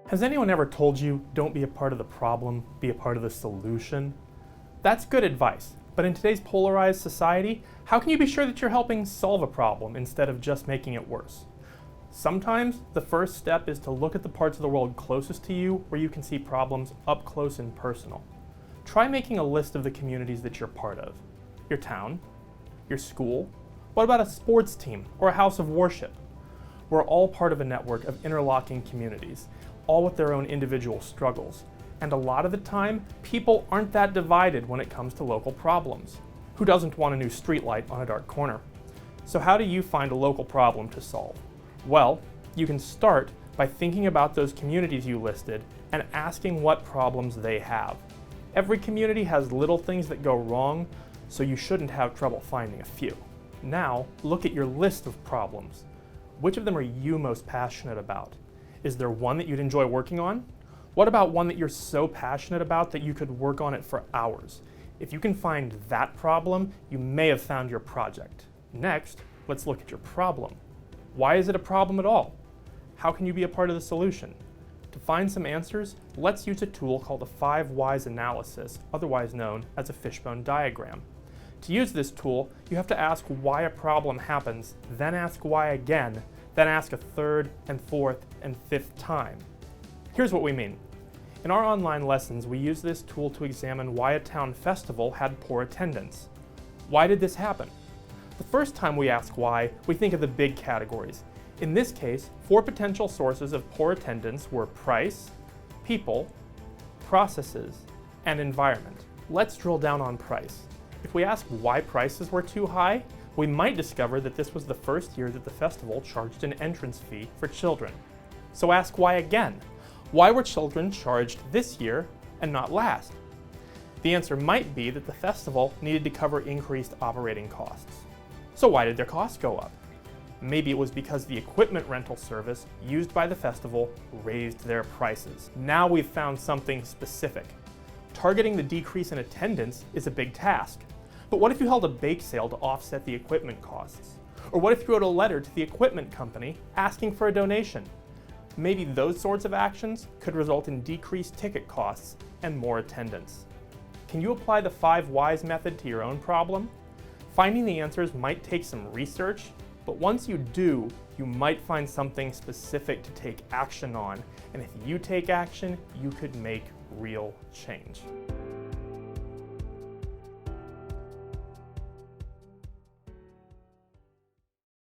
Has anyone ever told you, don't be a part of the problem, be a part of the solution? That's good advice, but in today's polarized society, how can you be sure that you're helping solve a problem instead of just making it worse? Sometimes the first step is to look at the parts of the world closest to you where you can see problems up close and personal. Try making a list of the communities that you're part of. Your town, your school, what about a sports team or a house of worship? We're all part of a network of interlocking communities, all with their own individual struggles. And a lot of the time, people aren't that divided when it comes to local problems. Who doesn't want a new streetlight on a dark corner? So how do you find a local problem to solve? Well, you can start by thinking about those communities you listed and asking what problems they have. Every community has little things that go wrong, so you shouldn't have trouble finding a few. Now, look at your list of problems. Which of them are you most passionate about? Is there one that you'd enjoy working on? What about one that you're so passionate about that you could work on it for hours? If you can find that problem, you may have found your project. Next, let's look at your problem. Why is it a problem at all? How can you be a part of the solution? To find some answers, let's use a tool called the 5 whys analysis, otherwise known as a fishbone diagram. To use this tool, you have to ask why a problem happens, then ask why again, then ask a third and fourth and fifth time. Here's what we mean. In our online lessons, we use this tool to examine why a town festival had poor attendance. Why did this happen? The first time we ask why, we think of the big categories. In this case, 4 potential sources of poor attendance were price, people, processes, and environment. Let's drill down on price. If we ask why prices were too high, we might discover that this was the first year that the festival charged an entrance fee for children. So ask why again. Why were children charged this year and not last? The answer might be that the festival needed to cover increased operating costs. So why did their costs go up? Maybe it was because the equipment rental service used by the festival raised their prices. Now we've found something specific. Targeting the decrease in attendance is a big task. But what if you held a bake sale to offset the equipment costs? Or what if you wrote a letter to the equipment company asking for a donation? Maybe those sorts of actions could result in decreased ticket costs and more attendance. Can you apply the 5 whys method to your own problem? Finding the answers might take some research, but once you do, you might find something specific to take action on. And if you take action, you could make real change.